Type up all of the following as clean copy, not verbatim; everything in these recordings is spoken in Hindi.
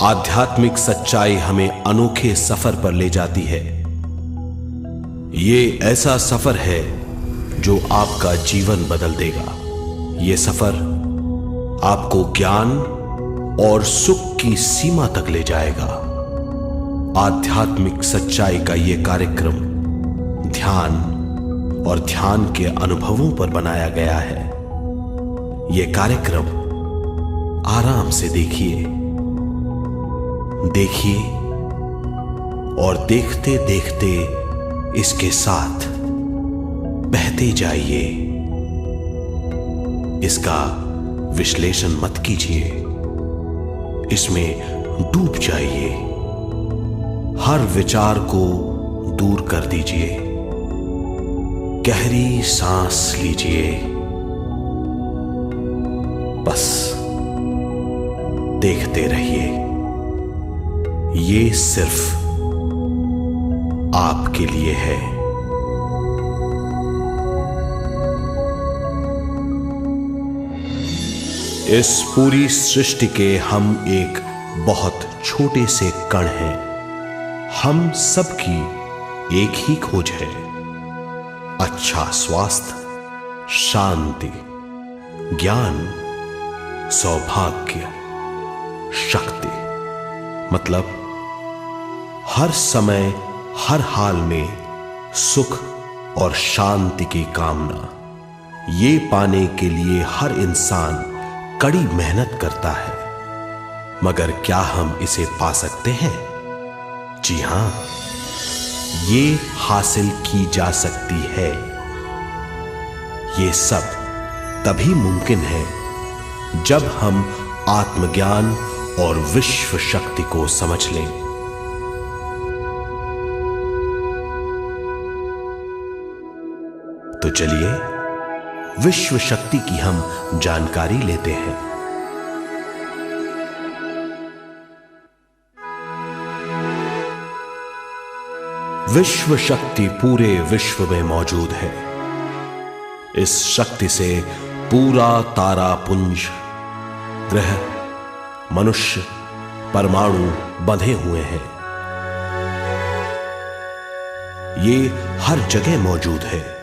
आध्यात्मिक सच्चाई हमें अनोखे सफर पर ले जाती है। ये ऐसा सफर है जो आपका जीवन बदल देगा। ये सफर आपको ज्ञान और सुख की सीमा तक ले जाएगा। आध्यात्मिक सच्चाई का ये कार्यक्रम ध्यान और ध्यान के अनुभवों पर बनाया गया है। ये कार्यक्रम आराम से देखिए और देखते देखते इसके साथ बहते जाइए। इसका विश्लेषण मत कीजिए, इसमें डूब जाइए। हर विचार को दूर कर दीजिए। गहरी सांस लीजिए। बस देखते रहिए। ये सिर्फ आपके लिए है। इस पूरी सृष्टि के हम एक बहुत छोटे से कण हैं। हम सबकी एक ही खोज है, अच्छा स्वास्थ्य, शांति, ज्ञान, सौभाग्य, शक्ति। मतलब हर समय हर हाल में सुख और शांति की कामना। ये पाने के लिए हर इंसान कड़ी मेहनत करता है, मगर क्या हम इसे पा सकते हैं? जी हां, ये हासिल की जा सकती है। ये सब तभी मुमकिन है जब हम आत्मज्ञान और विश्व शक्ति को समझ लें। तो चलिए विश्व शक्ति की हम जानकारी लेते हैं। विश्व शक्ति पूरे विश्व में मौजूद है। इस शक्ति से पूरा तारापुंज, ग्रह, मनुष्य, परमाणु बंधे हुए हैं। ये हर जगह मौजूद है।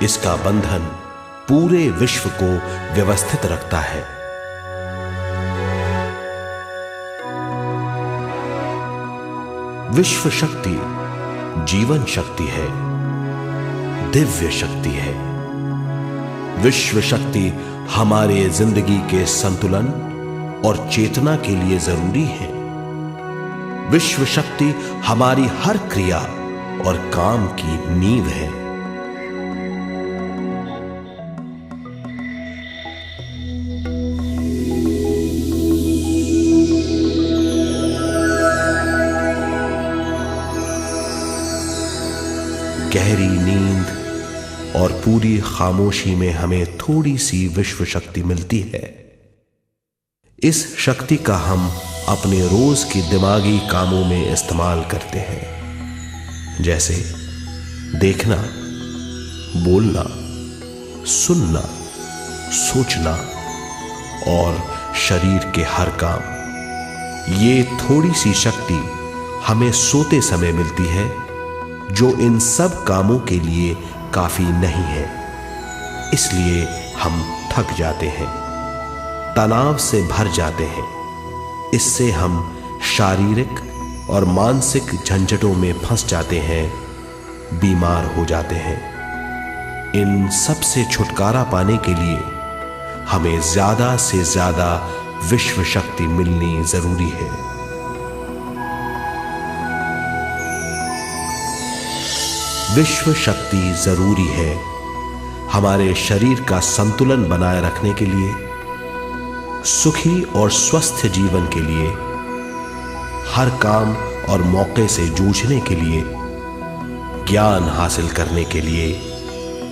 इसका बंधन पूरे विश्व को व्यवस्थित रखता है। विश्व शक्ति जीवन शक्ति है, दिव्य शक्ति है। विश्व शक्ति हमारे जिंदगी के संतुलन और चेतना के लिए जरूरी है। विश्व शक्ति हमारी हर क्रिया और काम की नींव है। गहरी नींद और पूरी खामोशी में हमें थोड़ी सी विश्व शक्ति मिलती है। इस शक्ति का हम अपने रोज के दिमागी कामों में इस्तेमाल करते हैं, जैसे देखना, बोलना, सुनना, सोचना और शरीर के हर काम। ये थोड़ी सी शक्ति हमें सोते समय मिलती है, जो इन सब कामों के लिए काफी नहीं है। इसलिए हम थक जाते हैं, तनाव से भर जाते हैं। इससे हम शारीरिक और मानसिक झंझटों में फंस जाते हैं, बीमार हो जाते हैं। इन सब से छुटकारा पाने के लिए हमें ज्यादा से ज्यादा विश्व शक्ति मिलनी जरूरी है। विश्व शक्ति जरूरी है हमारे शरीर का संतुलन बनाए रखने के लिए, सुखी और स्वस्थ जीवन के लिए, हर काम और मौके से जूझने के लिए, ज्ञान हासिल करने के लिए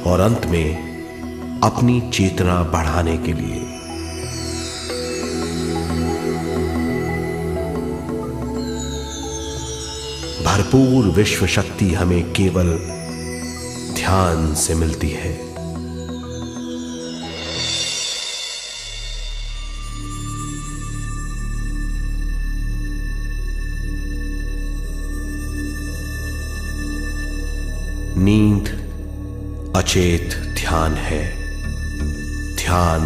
और अंत में अपनी चेतना बढ़ाने के लिए। भरपूर विश्व शक्ति हमें केवल ध्यान से मिलती है। नींद अचेत ध्यान है, ध्यान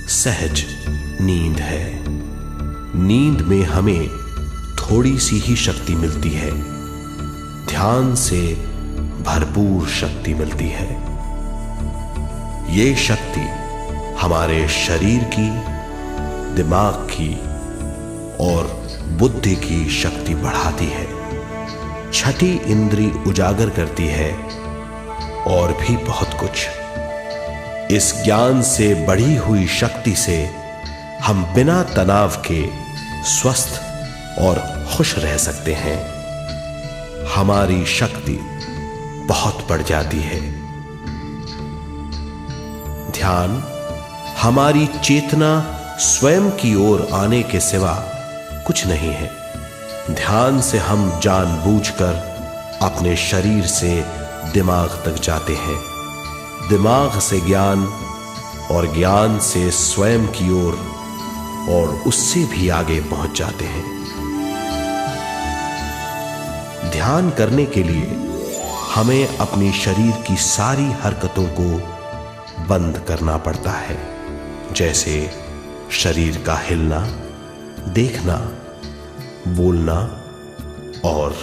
सहज नींद है। नींद में हमें थोड़ी सी ही शक्ति मिलती है, ध्यान से भरपूर शक्ति मिलती है। ये शक्ति हमारे शरीर की, दिमाग की और बुद्धि की शक्ति बढ़ाती है, छठी इंद्री उजागर करती है और भी बहुत कुछ। इस ज्ञान से बढ़ी हुई शक्ति से हम बिना तनाव के स्वस्थ और खुश रह सकते हैं। हमारी शक्ति बहुत बढ़ जाती है। ध्यान हमारी चेतना स्वयं की ओर आने के सिवा कुछ नहीं है। ध्यान से हम जानबूझकर अपने शरीर से दिमाग तक जाते हैं, दिमाग से ज्ञान और ज्ञान से स्वयं की ओर और उससे भी आगे पहुंच जाते हैं। ध्यान करने के लिए हमें अपने शरीर की सारी हरकतों को बंद करना पड़ता है, जैसे शरीर का हिलना, देखना, बोलना और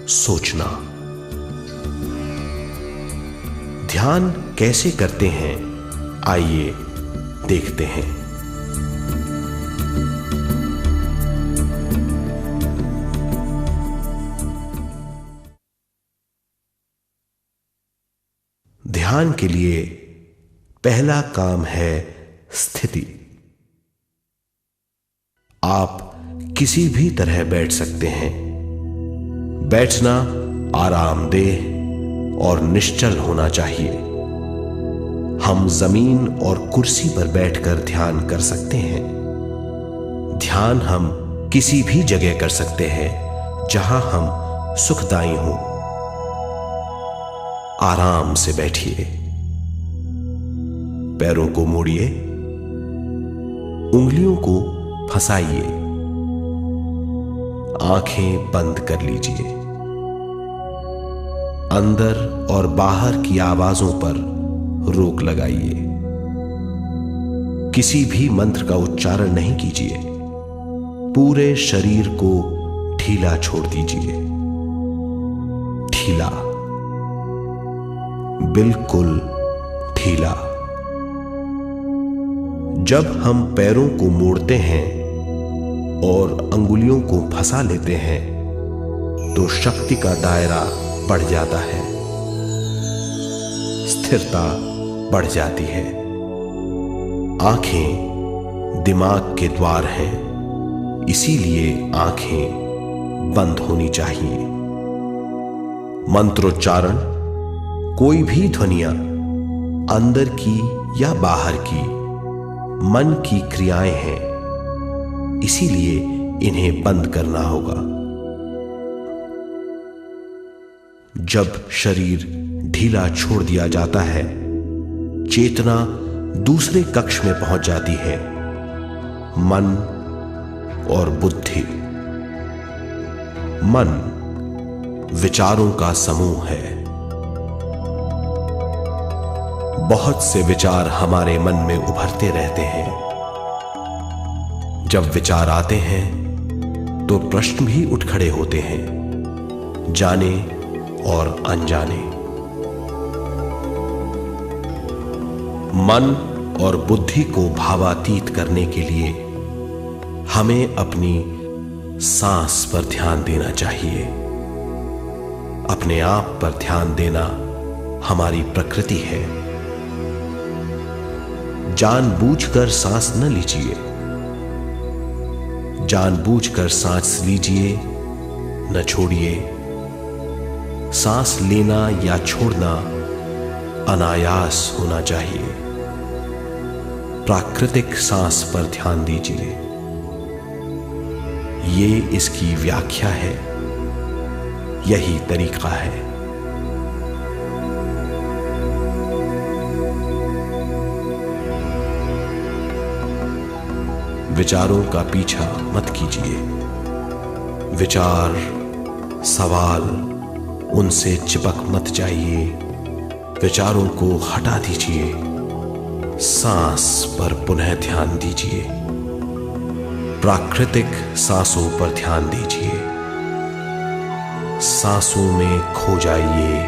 सोचना। ध्यान कैसे करते हैं, आइए देखते हैं। ध्यान के लिए पहला काम है स्थिति। आप किसी भी तरह बैठ सकते हैं। बैठना आरामदेह और निश्चल होना चाहिए। हम जमीन और कुर्सी पर बैठकर ध्यान कर सकते हैं। ध्यान हम किसी भी जगह कर सकते हैं जहां हम सुखदायी हों। आराम से बैठिए, पैरों को मोड़िए, उंगलियों को फंसाइए, आंखें बंद कर लीजिए। अंदर और बाहर की आवाजों पर रोक लगाइए। किसी भी मंत्र का उच्चारण नहीं कीजिए। पूरे शरीर को ढीला छोड़ दीजिए। ढीला, बिल्कुल ढीला। जब हम पैरों को मोड़ते हैं और अंगुलियों को फंसा लेते हैं तो शक्ति का दायरा बढ़ जाता है, स्थिरता बढ़ जाती है। आंखें दिमाग के द्वार हैं, इसीलिए आंखें बंद होनी चाहिए। मंत्रोच्चारण, कोई भी ध्वनियां अंदर की या बाहर की मन की क्रियाएं हैं, इसीलिए इन्हें बंद करना होगा। जब शरीर ढीला छोड़ दिया जाता है, चेतना दूसरे कक्ष में पहुंच जाती है, मन और बुद्धि। मन विचारों का समूह है। बहुत से विचार हमारे मन में उभरते रहते हैं। जब विचार आते हैं तो प्रश्न भी उठ खड़े होते हैं, जाने और अनजाने। मन और बुद्धि को भावातीत करने के लिए हमें अपनी सांस पर ध्यान देना चाहिए। अपने आप पर ध्यान देना हमारी प्रकृति है। जानबूझकर सांस न लीजिए। जानबूझकर सांस लीजिए, न छोड़िए। सांस लेना या छोड़ना अनायास होना चाहिए। प्राकृतिक सांस पर ध्यान दीजिए। ये इसकी व्याख्या है, यही तरीका है। विचारों का पीछा मत कीजिए। विचार, सवाल उनसे चिपक मत जाइए, विचारों को हटा दीजिए, सांस पर पुनः ध्यान दीजिए, प्राकृतिक सांसों पर ध्यान दीजिए, सांसों में खो जाइए।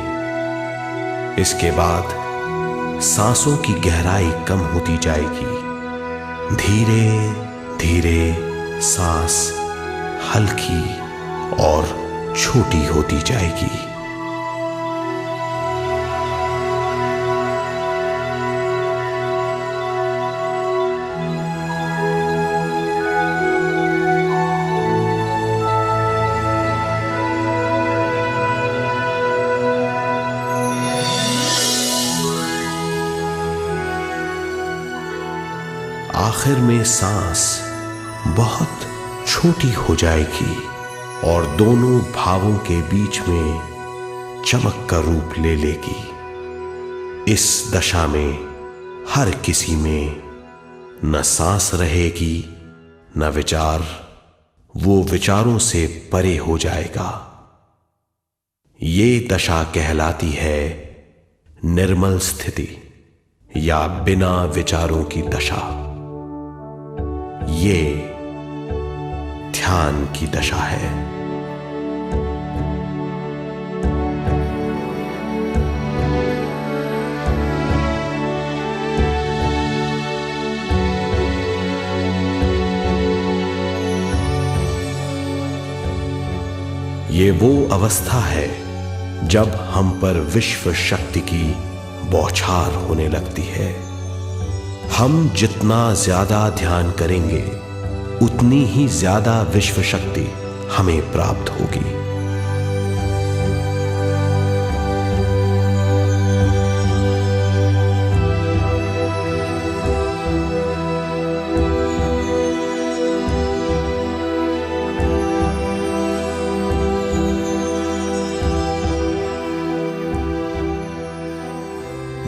इसके बाद सांसों की गहराई कम होती जाएगी। धीरे धीरे सांस हल्की और छोटी होती जाएगी। आखिर में सांस बहुत छोटी हो जाएगी और दोनों भावों के बीच में चमक का रूप ले लेगी। इस दशा में हर किसी में न सांस रहेगी न विचार, वो विचारों से परे हो जाएगा। ये दशा कहलाती है निर्मल स्थिति या बिना विचारों की दशा। ये ध्यान की दशा है। ये वो अवस्था है जब हम पर विश्व शक्ति की बौछार होने लगती है। हम जितना ज्यादा ध्यान करेंगे उतनी ही ज्यादा विश्व शक्ति हमें प्राप्त होगी।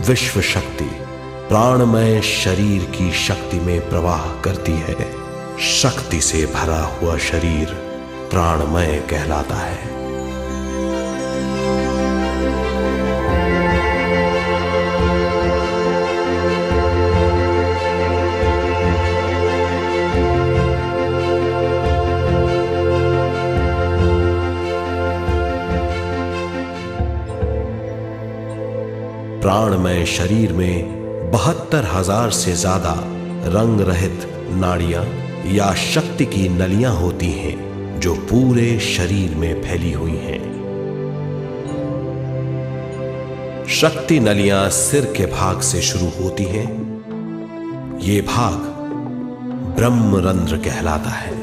विश्व शक्ति प्राणमय शरीर की शक्ति में प्रवाह करती है। शक्ति से भरा हुआ शरीर प्राणमय कहलाता है। प्राणमय शरीर में 72,000 से ज्यादा रंग रहित नाड़ियां या शक्ति की नलियां होती हैं जो पूरे शरीर में फैली हुई हैं। शक्ति नलियां सिर के भाग से शुरू होती हैं। ये भाग ब्रह्मरंध्र कहलाता है।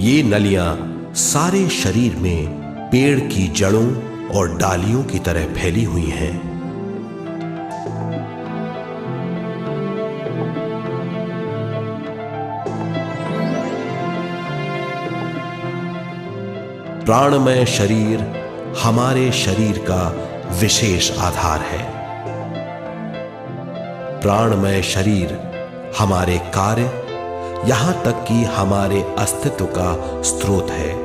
ये नलियां सारे शरीर में पेड़ की जड़ों और डालियों की तरह फैली हुई हैं। प्राणमय शरीर हमारे शरीर का विशेष आधार है। प्राणमय शरीर हमारे कार्य यहां तक कि हमारे अस्तित्व का स्रोत है।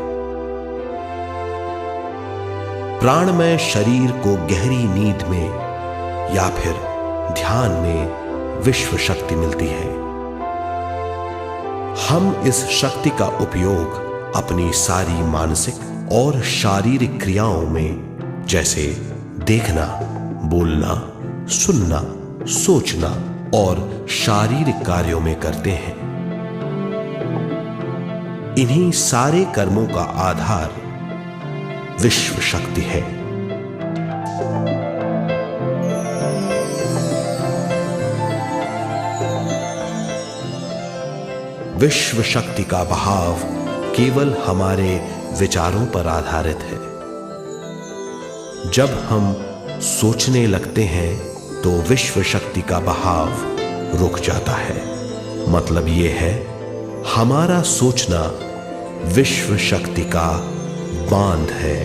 प्राणमय शरीर को गहरी नींद में या फिर ध्यान में विश्व शक्ति मिलती है। हम इस शक्ति का उपयोग अपनी सारी मानसिक और शारीरिक क्रियाओं में, जैसे देखना, बोलना, सुनना, सोचना और शारीरिक कार्यों में करते हैं। इन्हीं सारे कर्मों का आधार विश्व शक्ति है। विश्व शक्ति का बहाव केवल हमारे विचारों पर आधारित है। जब हम सोचने लगते हैं तो विश्व शक्ति का बहाव रुक जाता है। मतलब यह है, हमारा सोचना विश्व शक्ति का बांध है।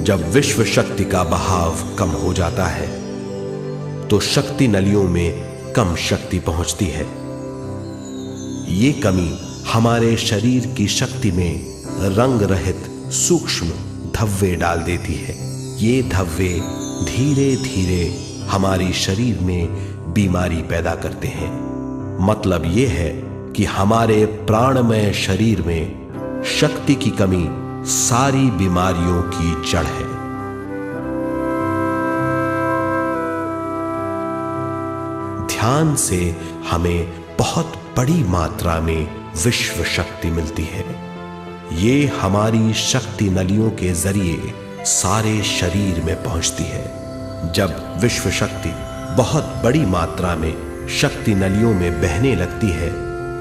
जब विश्व शक्ति का बहाव कम हो जाता है तो शक्ति नलियों में कम शक्ति पहुंचती है। ये कमी हमारे शरीर की शक्ति में रंग रहित सूक्ष्म धब्बे डाल देती है। ये धब्बे धीरे धीरे हमारी शरीर में बीमारी पैदा करते हैं। मतलब ये है कि हमारे प्राणमय शरीर में शक्ति की कमी सारी बीमारियों की जड़ है। ध्यान से हमें बहुत बड़ी मात्रा में विश्व शक्ति मिलती है। ये हमारी शक्ति नलियों के जरिए सारे शरीर में पहुंचती है। जब विश्व शक्ति बहुत बड़ी मात्रा में शक्ति नलियों में बहने लगती है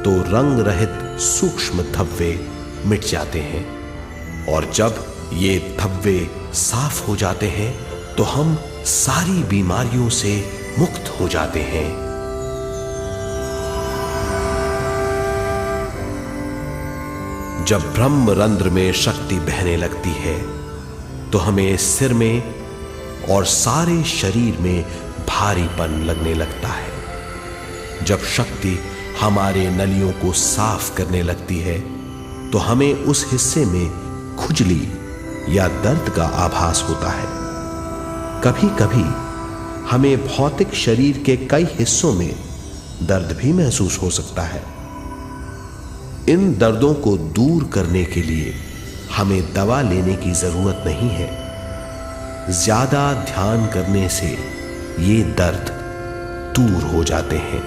तो रंग रहित सूक्ष्म धब्बे मिट जाते हैं, और जब ये धब्बे साफ हो जाते हैं तो हम सारी बीमारियों से मुक्त हो जाते हैं। जब ब्रह्म रंध्र में शक्ति बहने लगती है तो हमें सिर में और सारे शरीर में भारीपन लगने लगता है। जब शक्ति हमारे नलियों को साफ करने लगती है तो हमें उस हिस्से में खुजली या दर्द का आभास होता है। कभी कभी हमें भौतिक शरीर के कई हिस्सों में दर्द भी महसूस हो सकता है। इन दर्दों को दूर करने के लिए हमें दवा लेने की जरूरत नहीं है। ज्यादा ध्यान करने से ये दर्द दूर हो जाते हैं।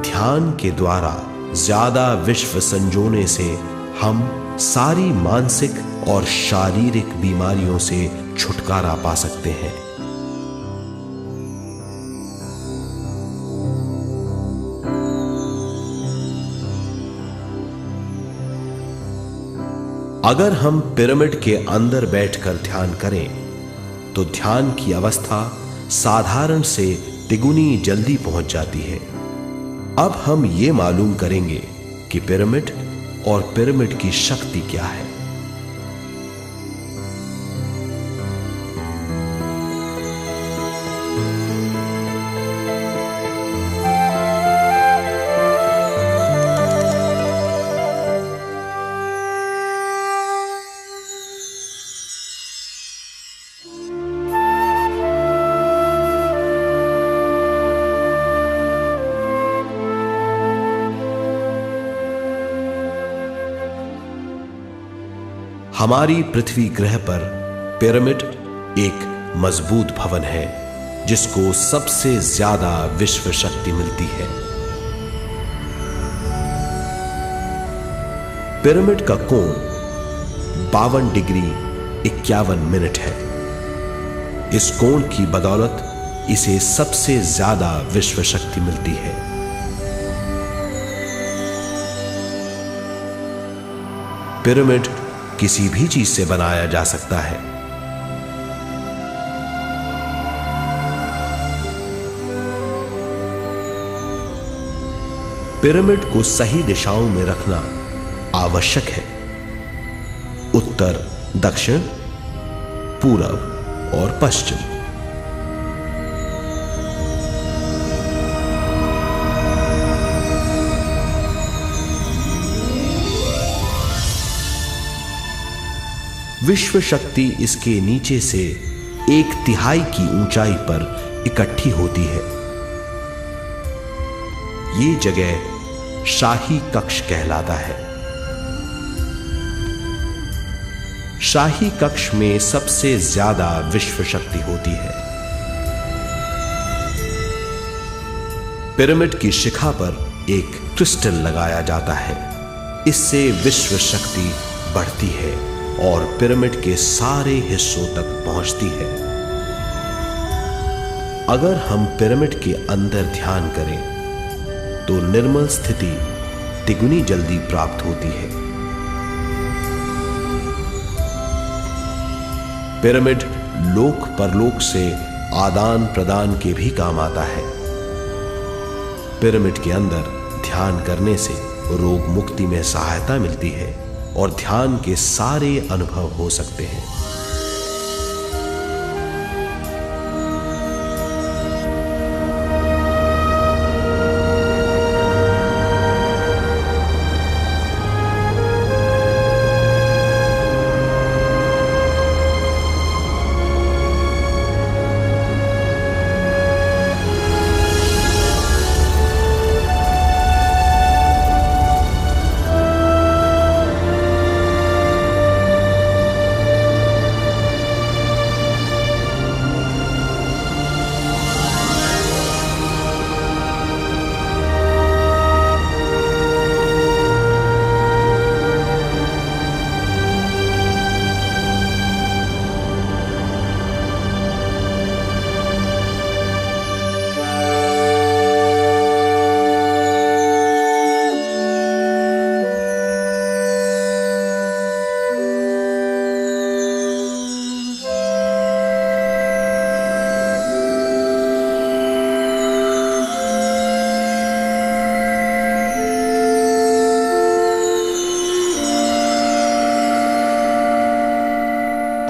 ध्यान के द्वारा ज्यादा विश्व संजोने से हम सारी मानसिक और शारीरिक बीमारियों से छुटकारा पा सकते हैं। अगर हम पिरामिड के अंदर बैठकर ध्यान करें तो ध्यान की अवस्था साधारण से तिगुनी जल्दी पहुंच जाती है। अब हम ये मालूम करेंगे कि पिरामिड और पिरामिड की शक्ति क्या है। हमारी पृथ्वी ग्रह पर पिरामिड एक मजबूत भवन है जिसको सबसे ज्यादा विश्व शक्ति मिलती है। पिरामिड का कोण 52 डिग्री 51 मिनट है। इस कोण की बदौलत इसे सबसे ज्यादा विश्व शक्ति मिलती है। पिरामिड किसी भी चीज से बनाया जा सकता है। पिरामिड को सही दिशाओं में रखना आवश्यक है। उत्तर, दक्षिण, पूरब और पश्चिम। विश्व शक्ति इसके नीचे से 1/3 की ऊंचाई पर इकट्ठी होती है। ये जगह शाही कक्ष कहलाता है। शाही कक्ष में सबसे ज्यादा विश्व शक्ति होती है। पिरामिड की शिखा पर एक क्रिस्टल लगाया जाता है। इससे विश्व शक्ति बढ़ती है और पिरामिड के सारे हिस्सों तक पहुंचती है। अगर हम पिरामिड के अंदर ध्यान करें तो निर्मल स्थिति तिगुनी जल्दी प्राप्त होती है। पिरामिड लोक परलोक से आदान प्रदान के भी काम आता है। पिरामिड के अंदर ध्यान करने से रोग मुक्ति में सहायता मिलती है और ध्यान के सारे अनुभव हो सकते हैं।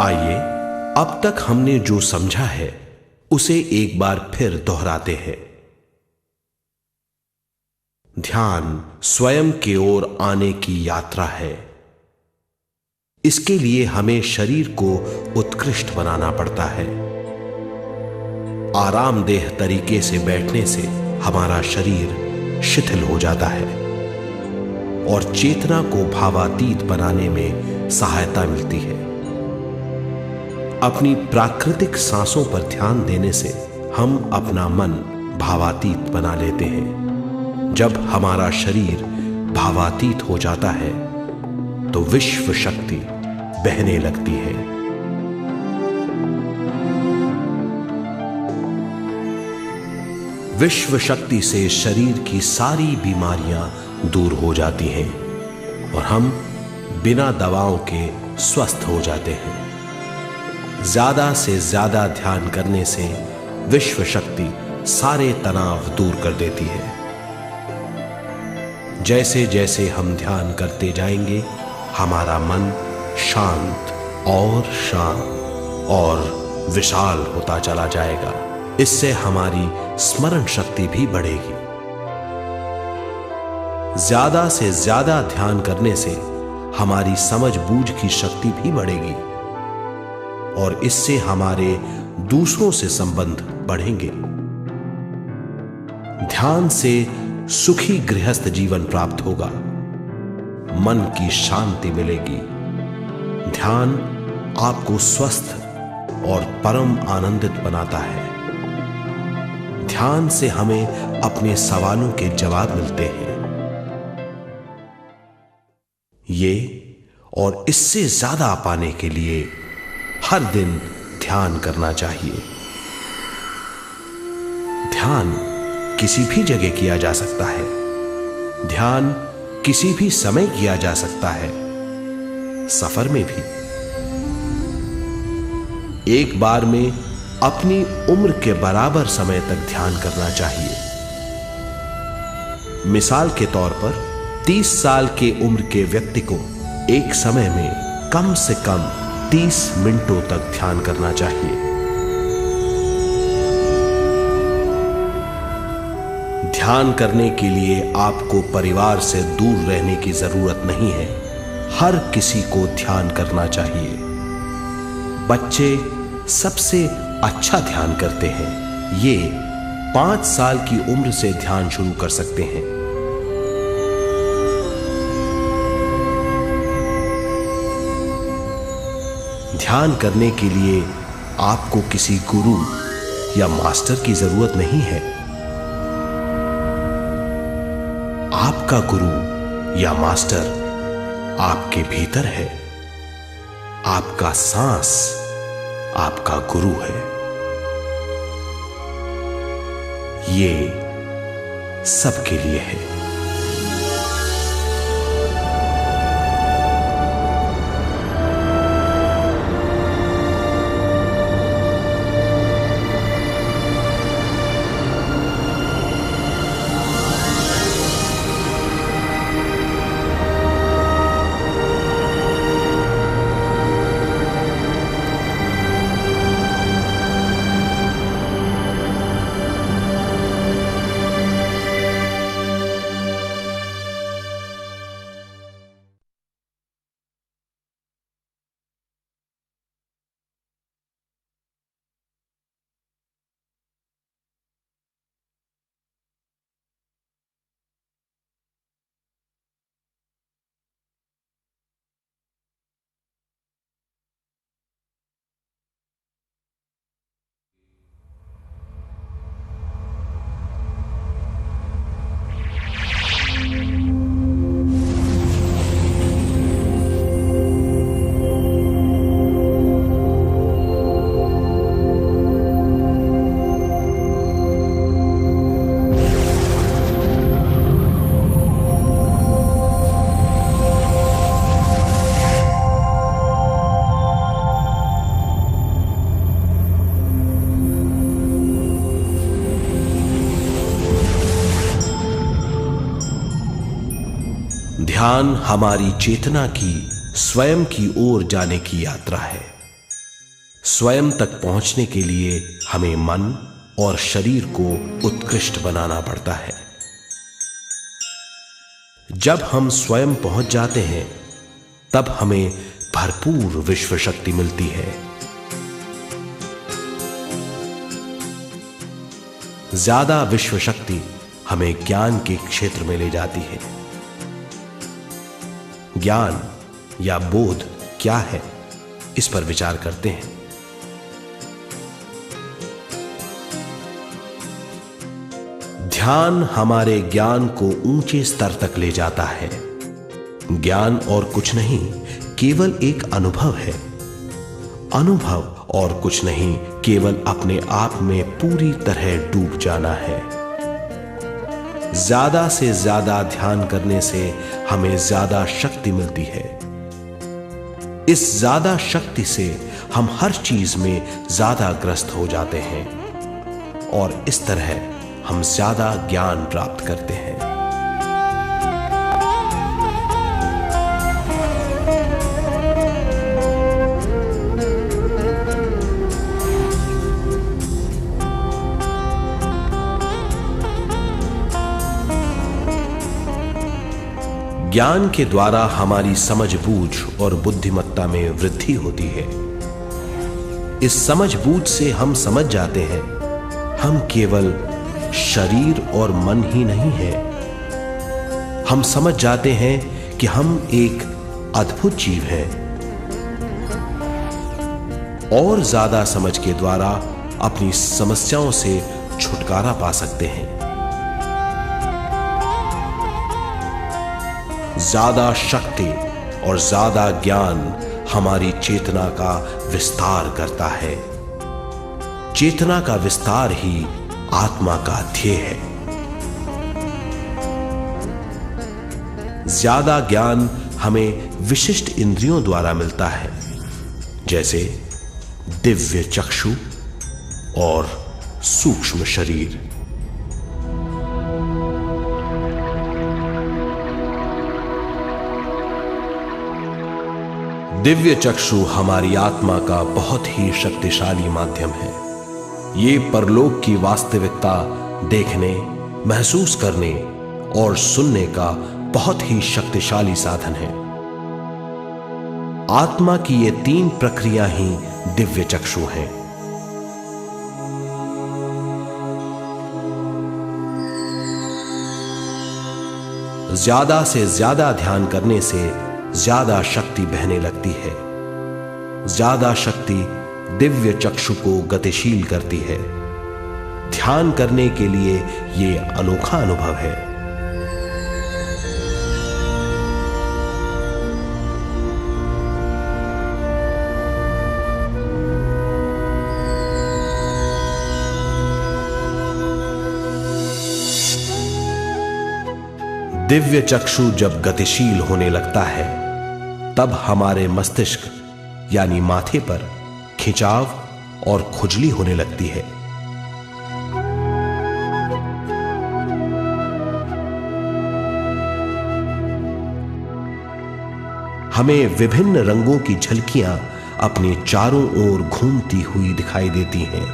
आइए अब तक हमने जो समझा है उसे एक बार फिर दोहराते हैं। ध्यान स्वयं की ओर आने की यात्रा है। इसके लिए हमें शरीर को उत्कृष्ट बनाना पड़ता है। आरामदेह तरीके से बैठने से हमारा शरीर शिथिल हो जाता है और चेतना को भावातीत बनाने में सहायता मिलती है। अपनी प्राकृतिक सांसों पर ध्यान देने से हम अपना मन भावातीत बना लेते हैं। जब हमारा शरीर भावातीत हो जाता है तो विश्व शक्ति बहने लगती है। विश्व शक्ति से शरीर की सारी बीमारियां दूर हो जाती हैं और हम बिना दवाओं के स्वस्थ हो जाते हैं। ज्यादा से ज्यादा ध्यान करने से विश्व शक्ति सारे तनाव दूर कर देती है। जैसे जैसे हम ध्यान करते जाएंगे हमारा मन शांत और विशाल होता चला जाएगा। इससे हमारी स्मरण शक्ति भी बढ़ेगी। ज्यादा से ज्यादा ध्यान करने से हमारी समझ बूझ की शक्ति भी बढ़ेगी और इससे हमारे दूसरों से संबंध बढ़ेंगे। ध्यान से सुखी गृहस्थ जीवन प्राप्त होगा, मन की शांति मिलेगी। ध्यान आपको स्वस्थ और परम आनंदित बनाता है। ध्यान से हमें अपने सवालों के जवाब मिलते हैं। ये और इससे ज्यादा पाने के लिए हर दिन ध्यान करना चाहिए। ध्यान किसी भी जगह किया जा सकता है। ध्यान किसी भी समय किया जा सकता है, सफर में भी। एक बार में अपनी उम्र के बराबर समय तक ध्यान करना चाहिए। मिसाल के तौर पर 30 साल के उम्र के व्यक्ति को एक समय में कम से कम 30 मिनटों तक ध्यान करना चाहिए। ध्यान करने के लिए आपको परिवार से दूर रहने की जरूरत नहीं है। हर किसी को ध्यान करना चाहिए। बच्चे सबसे अच्छा ध्यान करते हैं। ये 5 साल की उम्र से ध्यान शुरू कर सकते हैं। ध्यान करने के लिए आपको किसी गुरु या मास्टर की जरूरत नहीं है। आपका गुरु या मास्टर आपके भीतर है। आपका सांस आपका गुरु है। ये सबके लिए है। ध्यान हमारी चेतना की स्वयं की ओर जाने की यात्रा है। स्वयं तक पहुंचने के लिए हमें मन और शरीर को उत्कृष्ट बनाना पड़ता है। जब हम स्वयं पहुंच जाते हैं तब हमें भरपूर विश्व शक्ति मिलती है। ज्यादा विश्व शक्ति हमें ज्ञान के क्षेत्र में ले जाती है। ज्ञान या बोध क्या है, इस पर विचार करते हैं। ध्यान हमारे ज्ञान को ऊंचे स्तर तक ले जाता है। ज्ञान और कुछ नहीं, केवल एक अनुभव है। अनुभव और कुछ नहीं, केवल अपने आप में पूरी तरह डूब जाना है। ज्यादा से ज्यादा ध्यान करने से हमें ज्यादा शक्ति मिलती है। इस ज्यादा शक्ति से हम हर चीज में ज्यादा ग्रस्त हो जाते हैं और इस तरह हम ज्यादा ज्ञान प्राप्त करते हैं। ज्ञान के द्वारा हमारी समझ बूझ और बुद्धिमत्ता में वृद्धि होती है। इस समझ बूझ से हम समझ जाते हैं हम केवल शरीर और मन ही नहीं है। हम समझ जाते हैं कि हम एक अद्भुत जीव हैं और ज्यादा समझ के द्वारा अपनी समस्याओं से छुटकारा पा सकते हैं। ज्यादा शक्ति और ज्यादा ज्ञान हमारी चेतना का विस्तार करता है। चेतना का विस्तार ही आत्मा का ध्येय है। ज्यादा ज्ञान हमें विशिष्ट इंद्रियों द्वारा मिलता है, जैसे दिव्य चक्षु और सूक्ष्म शरीर। दिव्य चक्षु हमारी आत्मा का बहुत ही शक्तिशाली माध्यम है। ये परलोक की वास्तविकता देखने, महसूस करने और सुनने का बहुत ही शक्तिशाली साधन है। आत्मा की ये तीन प्रक्रिया ही दिव्य चक्षु हैं। ज्यादा से ज्यादा ध्यान करने से ज्यादा शक्ति बहने लगती है। ज्यादा शक्ति दिव्य चक्षु को गतिशील करती है। ध्यान करने के लिए यह अनोखा अनुभव है। दिव्य चक्षु जब गतिशील होने लगता है तब हमारे मस्तिष्क यानी माथे पर खिंचाव और खुजली होने लगती है। हमें विभिन्न रंगों की झलकियां अपने चारों ओर घूमती हुई दिखाई देती हैं।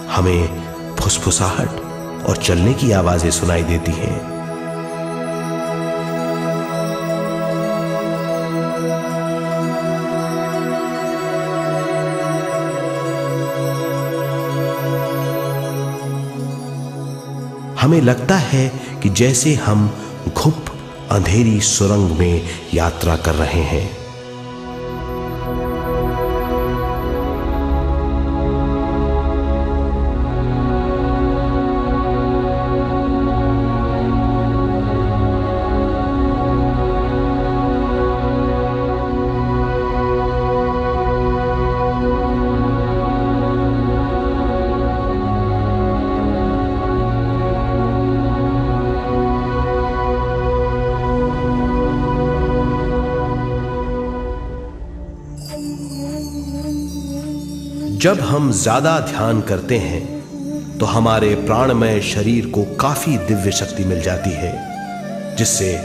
हमें फुसफुसाहट और चलने की आवाजें सुनाई देती हैं। हमें लगता है कि जैसे हम घुप अंधेरी सुरंग में यात्रा कर रहे हैं। जब हम ज्यादा ध्यान करते हैं तो हमारे प्राणमय शरीर को काफी दिव्य शक्ति मिल जाती है, जिससे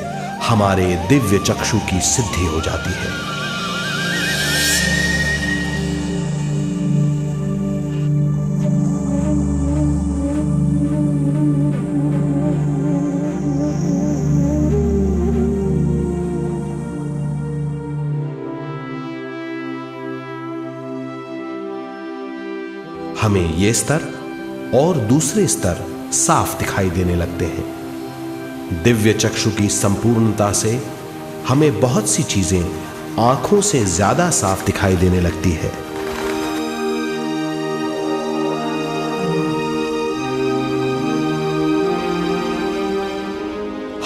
हमारे दिव्य चक्षु की सिद्धि हो जाती है। हमें ये स्तर और दूसरे स्तर साफ दिखाई देने लगते हैं। दिव्य चक्षु की संपूर्णता से हमें बहुत सी चीजें आंखों से ज्यादा साफ दिखाई देने लगती है।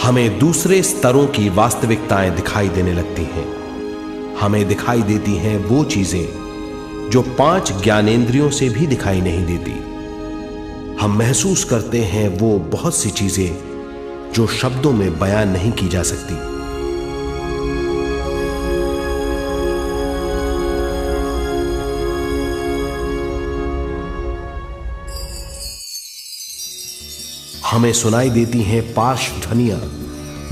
हमें दूसरे स्तरों की वास्तविकताएं दिखाई देने लगती हैं। हमें दिखाई देती हैं वो चीजें जो 5 ज्ञानेंद्रियों से भी दिखाई नहीं देती। हम महसूस करते हैं वो बहुत सी चीजें जो शब्दों में बयान नहीं की जा सकती। हमें सुनाई देती हैं पार्श्व ध्वनियां,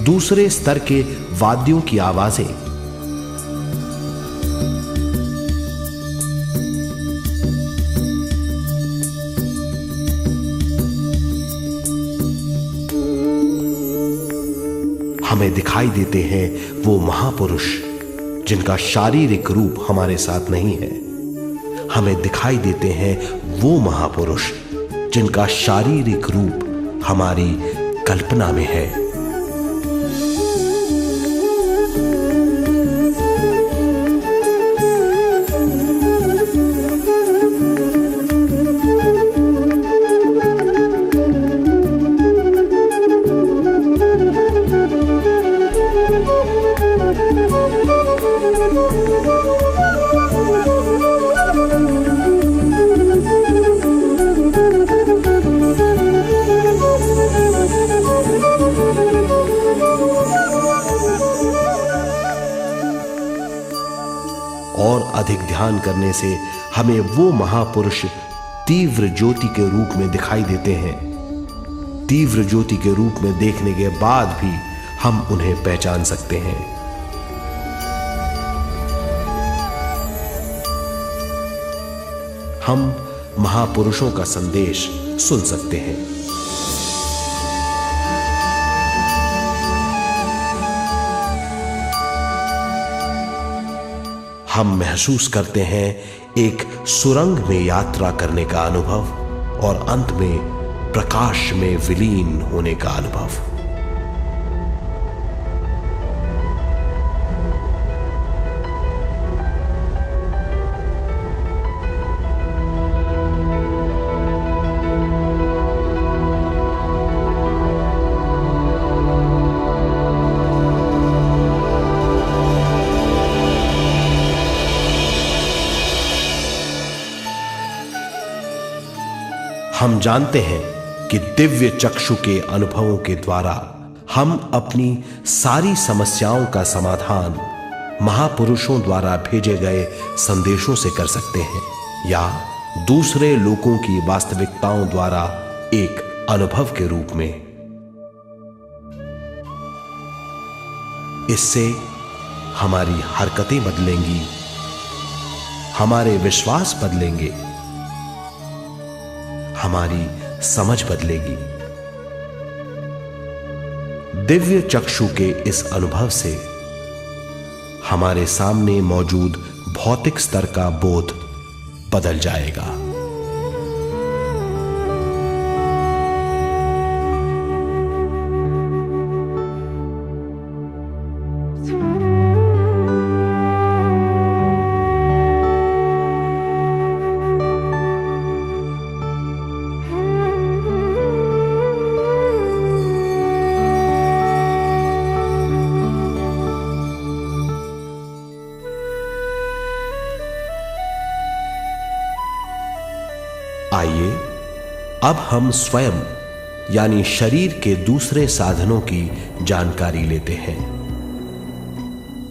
दूसरे स्तर के वाद्यों की आवाजें। हमें दिखाई देते हैं वो महापुरुष जिनका शारीरिक रूप हमारे साथ नहीं है। हमें दिखाई देते हैं वो महापुरुष जिनका शारीरिक रूप हमारी कल्पना में है। और अधिक ध्यान करने से हमें वो महापुरुष तीव्र ज्योति के रूप में दिखाई देते हैं। तीव्र ज्योति के रूप में देखने के बाद भी हम उन्हें पहचान सकते हैं। हम महापुरुषों का संदेश सुन सकते हैं। हम महसूस करते हैं एक सुरंग में यात्रा करने का अनुभव और अंत में प्रकाश में विलीन होने का अनुभव। हम जानते हैं कि दिव्य चक्षु के अनुभवों के द्वारा हम अपनी सारी समस्याओं का समाधान महापुरुषों द्वारा भेजे गए संदेशों से कर सकते हैं, या दूसरे लोगों की वास्तविकताओं द्वारा एक अनुभव के रूप में। इससे हमारी हरकतें बदलेंगी, हमारे विश्वास बदलेंगे, हमारी समझ बदलेगी। दिव्य चक्षु के इस अनुभव से हमारे सामने मौजूद भौतिक स्तर का बोध बदल जाएगा। आइए अब हम स्वयं यानी शरीर के दूसरे साधनों की जानकारी लेते हैं।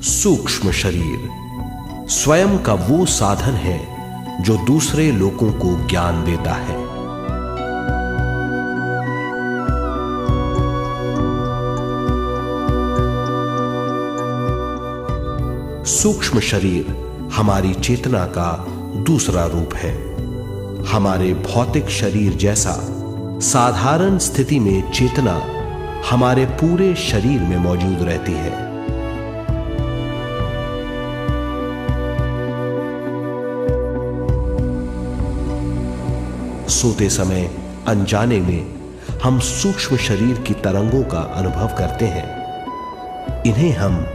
सूक्ष्म शरीर स्वयं का वो साधन है जो दूसरे लोगों को ज्ञान देता है। सूक्ष्म शरीर हमारी चेतना का दूसरा रूप है। हमारे भौतिक शरीर जैसा साधारण स्थिति में चेतना हमारे पूरे शरीर में मौजूद रहती है। सोते समय अनजाने में हम सूक्ष्म शरीर की तरंगों का अनुभव करते हैं। इन्हें हम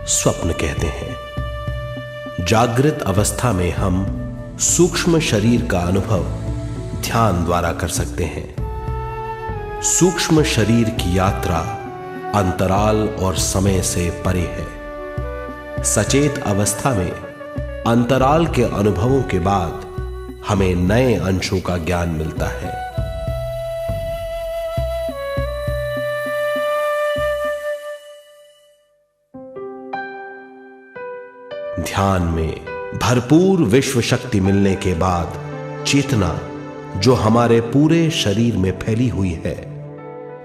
स्वप्न कहते हैं। जागृत अवस्था में हम सूक्ष्म शरीर का अनुभव ध्यान द्वारा कर सकते हैं। सूक्ष्म शरीर की यात्रा अंतराल और समय से परे है। सचेत अवस्था में अंतराल के अनुभवों के बाद हमें नए अंशों का ज्ञान मिलता है। ध्यान में भरपूर विश्व शक्ति मिलने के बाद चेतना जो हमारे पूरे शरीर में फैली हुई है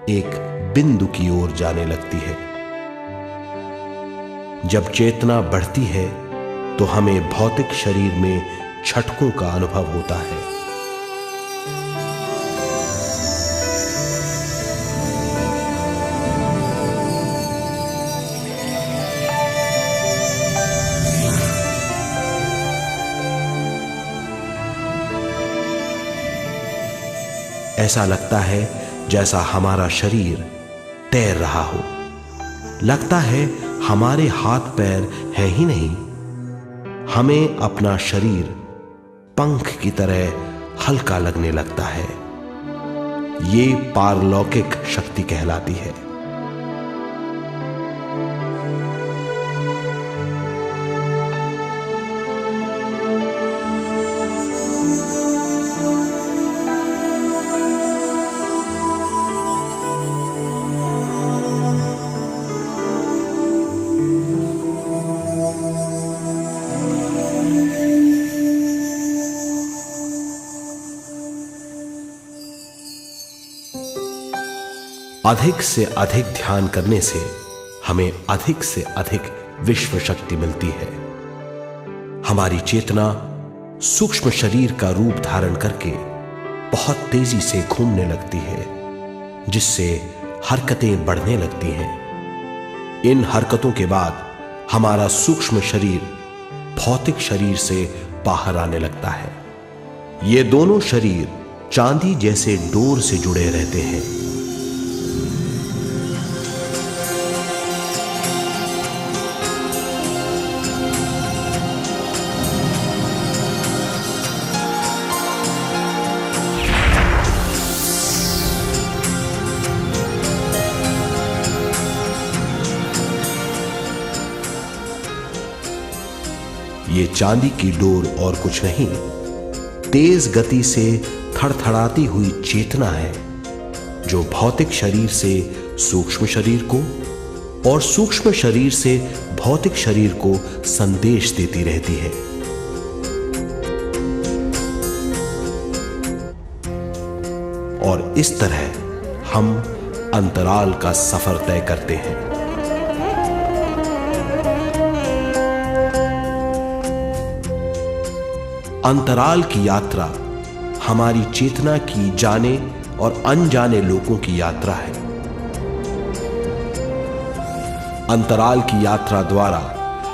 एक बिंदु की ओर जाने लगती है। जब चेतना बढ़ती है तो हमें भौतिक शरीर में झटकों का अनुभव होता है। ऐसा लगता है जैसा हमारा शरीर तैर रहा हो। लगता है हमारे हाथ पैर है ही नहीं। हमें अपना शरीर पंख की तरह हल्का लगने लगता है। ये पारलौकिक शक्ति कहलाती है। अधिक से अधिक ध्यान करने से हमें अधिक से अधिक विश्व शक्ति मिलती है। हमारी चेतना सूक्ष्म शरीर का रूप धारण करके बहुत तेजी से घूमने लगती है, जिससे हरकतें बढ़ने लगती हैं। इन हरकतों के बाद हमारा सूक्ष्म शरीर भौतिक शरीर से बाहर आने लगता है। ये दोनों शरीर चांदी जैसे डोर से जुड़े रहते हैं। ये चांदी की डोर और कुछ नहीं, तेज गति से थड़थड़ाती हुई चेतना है, जो भौतिक शरीर से सूक्ष्म शरीर को और सूक्ष्म शरीर से भौतिक शरीर को संदेश देती रहती है। और इस तरह हम अंतराल का सफर तय करते हैं। अंतराल की यात्रा हमारी चेतना की जाने और अनजाने लोगों की यात्रा है। अंतराल की यात्रा द्वारा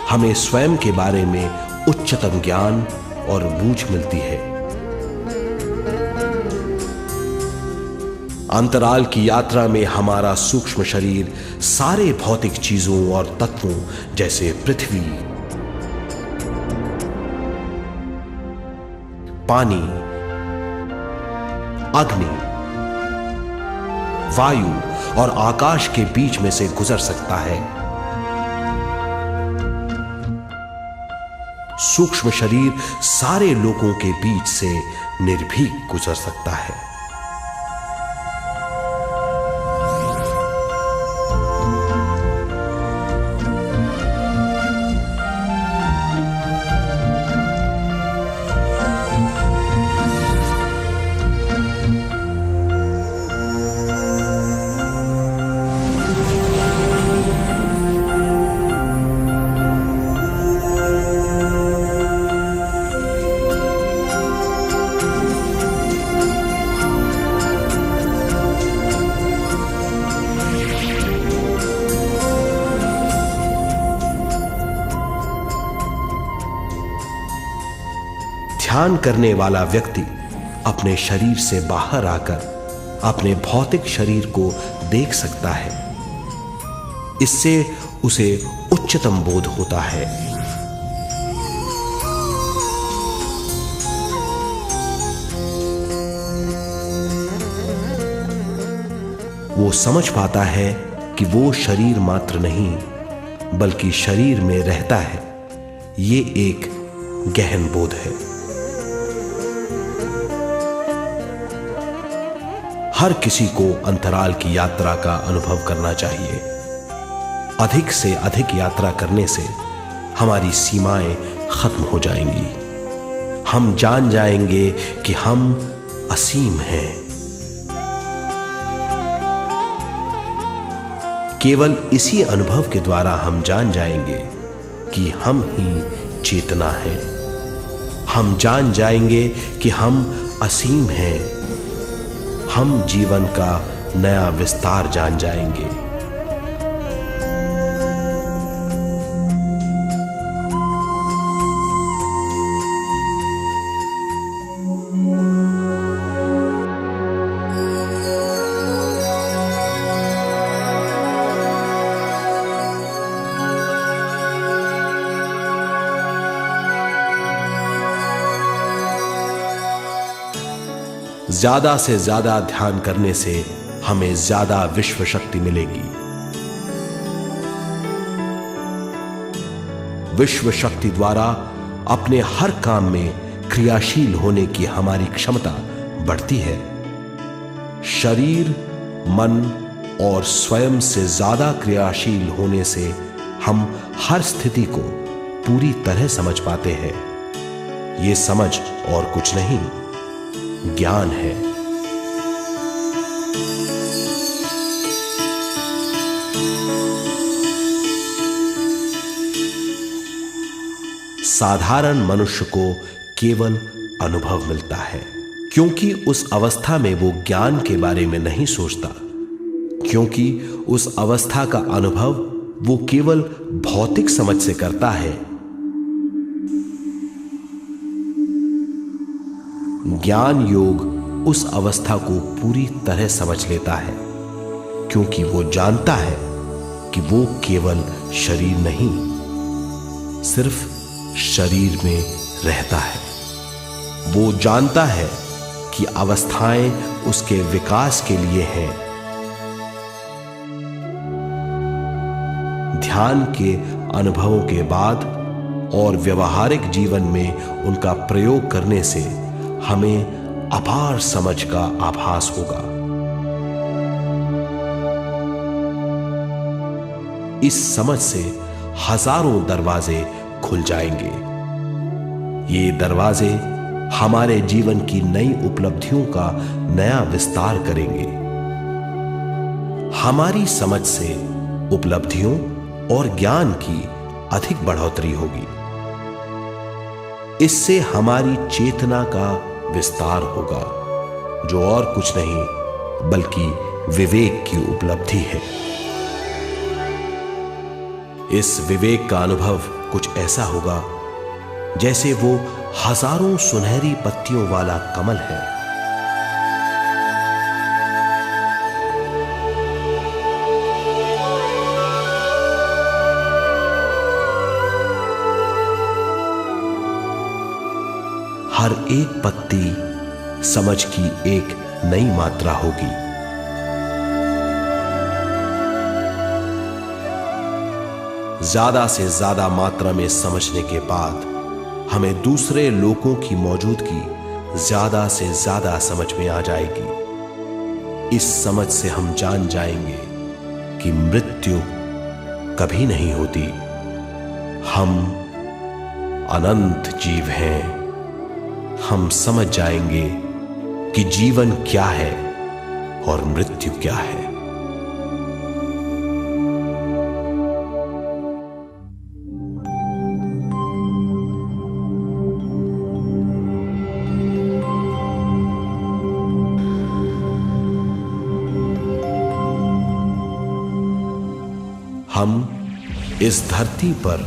हमें स्वयं के बारे में उच्चतम ज्ञान और बूझ मिलती है। अंतराल की यात्रा में हमारा सूक्ष्म शरीर सारे भौतिक चीजों और तत्वों जैसे पृथ्वी, पानी, अग्नि, वायु और आकाश के बीच में से गुजर सकता है। सूक्ष्म शरीर सारे लोगों के बीच से निर्भीक गुजर सकता है। ध्यान करने वाला व्यक्ति अपने शरीर से बाहर आकर अपने भौतिक शरीर को देख सकता है। इससे उसे उच्चतम बोध होता है। वो समझ पाता है कि वो शरीर मात्र नहीं बल्कि शरीर में रहता है। ये एक गहन बोध है। हर किसी को अंतराल की यात्रा का अनुभव करना चाहिए। अधिक से अधिक यात्रा करने से हमारी सीमाएं खत्म हो जाएंगी। हम जान जाएंगे कि हम असीम हैं। केवल इसी अनुभव के द्वारा हम जान जाएंगे कि हम ही चेतना हैं। हम जान जाएंगे कि हम असीम हैं। हम जीवन का नया विस्तार जान जाएंगे। ज्यादा से ज्यादा ध्यान करने से हमें ज्यादा विश्व शक्ति मिलेगी। विश्व शक्ति द्वारा अपने हर काम में क्रियाशील होने की हमारी क्षमता बढ़ती है। शरीर, मन और स्वयं से ज्यादा क्रियाशील होने से हम हर स्थिति को पूरी तरह समझ पाते हैं। ये समझ और कुछ नहीं, ज्ञान है। साधारण मनुष्य को केवल अनुभव मिलता है, क्योंकि उस अवस्था में वो ज्ञान के बारे में नहीं सोचता, क्योंकि उस अवस्था का अनुभव वो केवल भौतिक समझ से करता है। ज्ञान योग उस अवस्था को पूरी तरह समझ लेता है, क्योंकि वो जानता है कि वो केवल शरीर नहीं, सिर्फ शरीर में रहता है। वो जानता है कि अवस्थाएं उसके विकास के लिए हैं। ध्यान के अनुभवों के बाद और व्यवहारिक जीवन में उनका प्रयोग करने से हमें अपार समझ का आभास होगा। इस समझ से हजारों दरवाजे खुल जाएंगे। ये दरवाजे हमारे जीवन की नई उपलब्धियों का नया विस्तार करेंगे। हमारी समझ से उपलब्धियों और ज्ञान की अधिक बढ़ोतरी होगी। इससे हमारी चेतना का विस्तार होगा, जो और कुछ नहीं बल्कि विवेक की उपलब्धि है। इस विवेक का अनुभव कुछ ऐसा होगा जैसे वो हजारों सुनहरी पत्तियों वाला कमल है। हर एक पत्ती समझ की एक नई मात्रा होगी। ज्यादा से ज्यादा मात्रा में समझने के बाद हमें दूसरे लोगों की मौजूदगी ज्यादा से ज्यादा समझ में आ जाएगी। इस समझ से हम जान जाएंगे कि मृत्यु कभी नहीं होती। हम अनंत जीव हैं। हम समझ जाएंगे कि जीवन क्या है और मृत्यु क्या है। हम इस धरती पर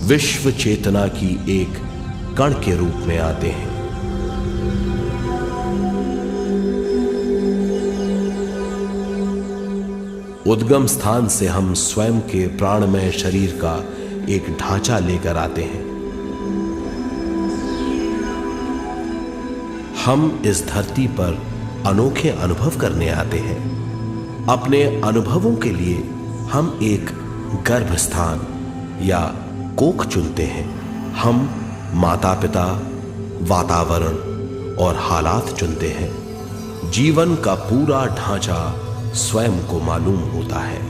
विश्व चेतना की एक कण के रूप में आते हैं। उद्गम स्थान से हम स्वयं के प्राणमय शरीर का एक ढांचा लेकर आते हैं। हम इस धरती पर अनोखे अनुभव करने आते हैं। अपने अनुभवों के लिए हम एक गर्भस्थान या कोख चुनते हैं। हम माता पिता, वातावरण और हालात चुनते हैं। जीवन का पूरा ढांचा स्वयं को मालूम होता है।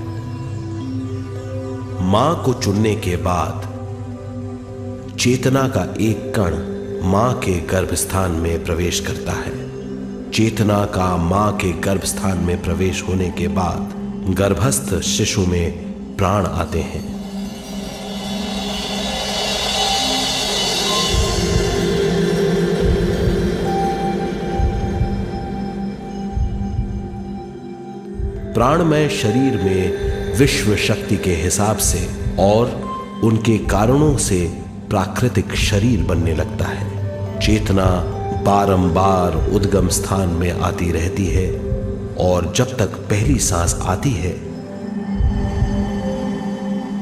मां को चुनने के बाद चेतना का एक कण मां के गर्भस्थान में प्रवेश करता है। चेतना का मां के गर्भस्थान में प्रवेश होने के बाद गर्भस्थ शिशु में प्राण आते हैं। प्राणमय शरीर में विश्व शक्ति के हिसाब से और उनके कारणों से प्राकृतिक शरीर बनने लगता है। चेतना बारंबार उद्गम स्थान में आती रहती है और जब तक पहली सांस आती है,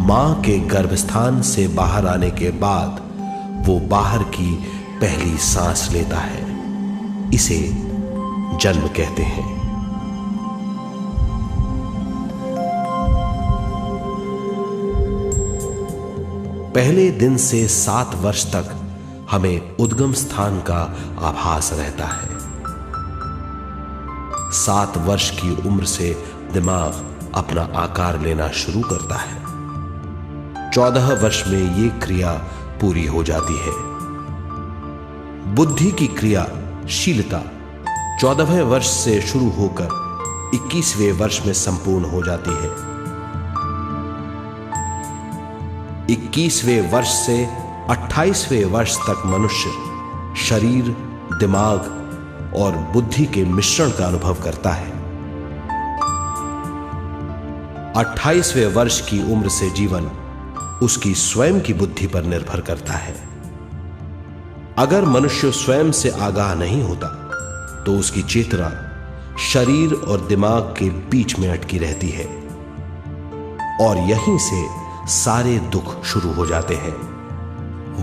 मां के गर्भस्थान से बाहर आने के बाद वो बाहर की पहली सांस लेता है। इसे जन्म कहते हैं। पहले दिन से 7 वर्ष तक हमें उद्गम स्थान का आभास रहता है। 7 वर्ष की उम्र से दिमाग अपना आकार लेना शुरू करता है। 14 वर्ष में यह क्रिया पूरी हो जाती है। बुद्धि की क्रियाशीलता 14वें वर्ष से शुरू होकर 21वें वर्ष में संपूर्ण हो जाती है। 21वें वर्ष से 28वें वर्ष तक मनुष्य शरीर, दिमाग और बुद्धि के मिश्रण का अनुभव करता है। 28वें वर्ष की उम्र से जीवन उसकी स्वयं की बुद्धि पर निर्भर करता है। अगर मनुष्य स्वयं से आगाह नहीं होता तो उसकी चेतना शरीर और दिमाग के बीच में अटकी रहती है और यहीं से सारे दुख शुरू हो जाते हैं।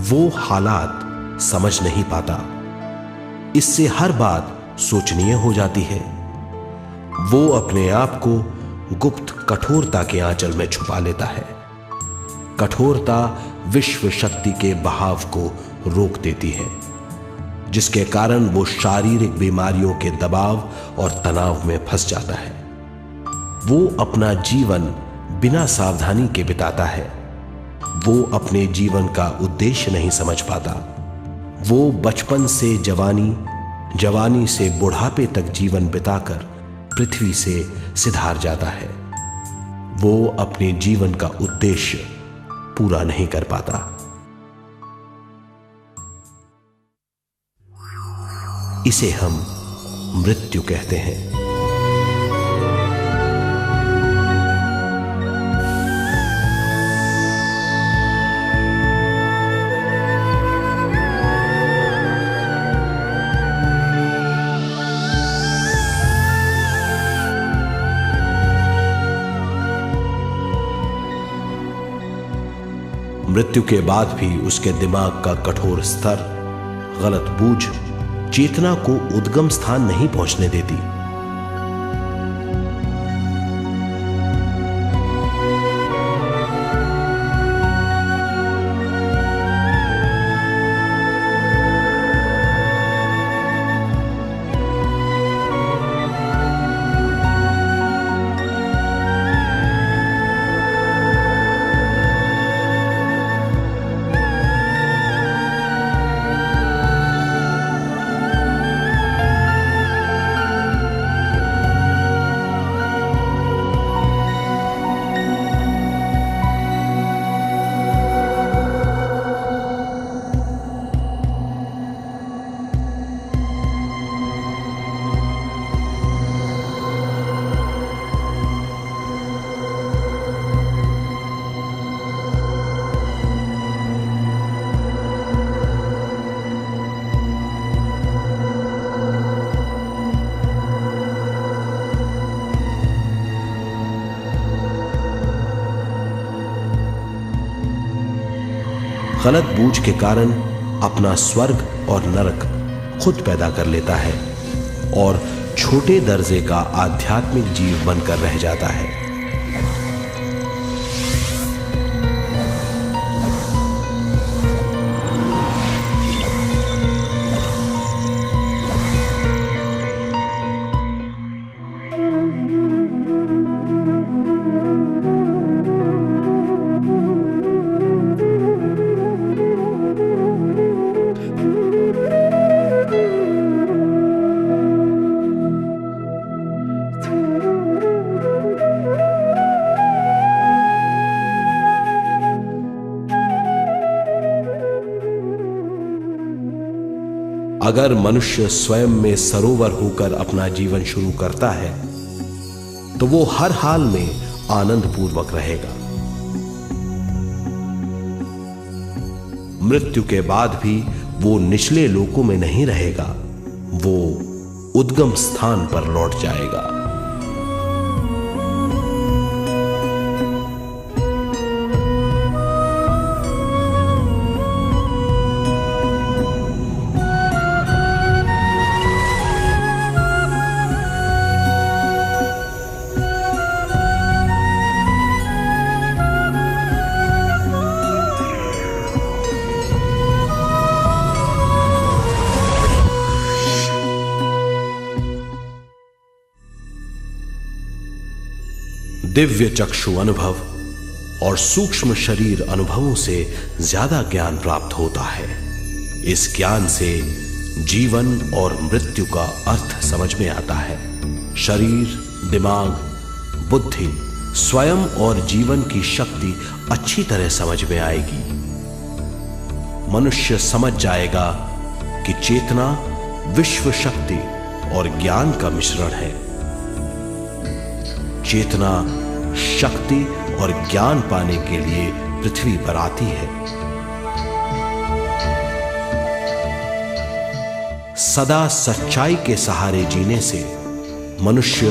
वो हालात समझ नहीं पाता। इससे हर बात सोचनीय हो जाती है। वो अपने आप को गुप्त कठोरता के आंचल में छुपा लेता है। कठोरता विश्व शक्ति के बहाव को रोक देती है, जिसके कारण वो शारीरिक बीमारियों के दबाव और तनाव में फंस जाता है। वो अपना जीवन बिना सावधानी के बिताता है। वो अपने जीवन का उद्देश्य नहीं समझ पाता। वो बचपन से जवानी, जवानी से बुढ़ापे तक जीवन बिताकर पृथ्वी से सिधार जाता है। वो अपने जीवन का उद्देश्य पूरा नहीं कर पाता। इसे हम मृत्यु कहते हैं। मृत्यु के बाद भी उसके दिमाग का कठोर स्तर, गलत बूझ चेतना को उद्गम स्थान नहीं पहुंचने देती। गलत बूझ के कारण अपना स्वर्ग और नरक खुद पैदा कर लेता है और छोटे दर्जे का आध्यात्मिक जीव बनकर रह जाता है। अगर मनुष्य स्वयं में सरोवर होकर अपना जीवन शुरू करता है तो वो हर हाल में आनंद पूर्वक रहेगा। मृत्यु के बाद भी वो निचले लोकों में नहीं रहेगा, वो उद्गम स्थान पर लौट जाएगा। दिव्य चक्षु अनुभव और सूक्ष्म शरीर अनुभवों से ज्यादा ज्ञान प्राप्त होता है। इस ज्ञान से जीवन और मृत्यु का अर्थ समझ में आता है। शरीर, दिमाग, बुद्धि, स्वयं और जीवन की शक्ति अच्छी तरह समझ में आएगी। मनुष्य समझ जाएगा कि चेतना विश्व शक्ति और ज्ञान का मिश्रण है। चेतना शक्ति और ज्ञान पाने के लिए पृथ्वी पर आती है। सदा सच्चाई के सहारे जीने से मनुष्य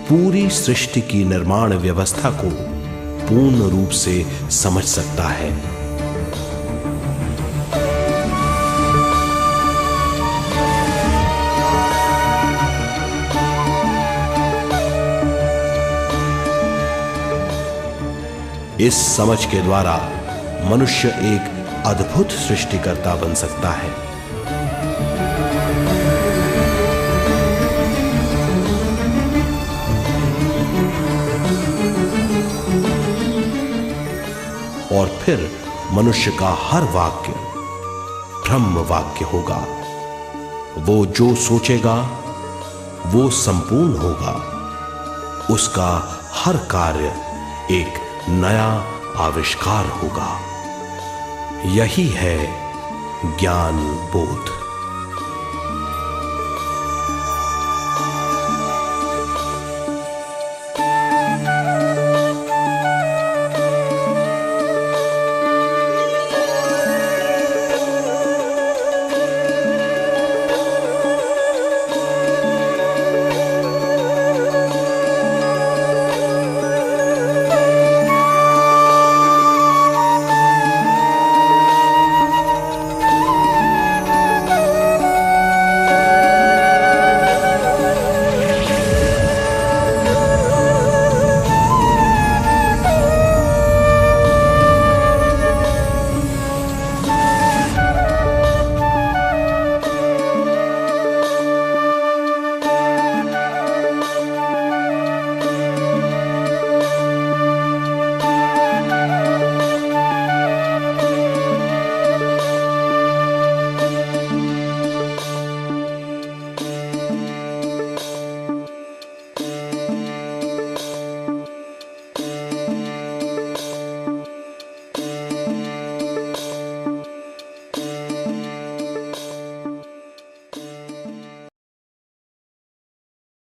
पूरी सृष्टि की निर्माण व्यवस्था को पूर्ण रूप से समझ सकता है। इस समझ के द्वारा मनुष्य एक अद्भुत सृष्टिकर्ता बन सकता है। और फिर मनुष्य का हर वाक्य ब्रह्म वाक्य होगा। वो जो सोचेगा वो संपूर्ण होगा। उसका हर कार्य एक नया आविष्कार होगा। यही है ज्ञान बोध।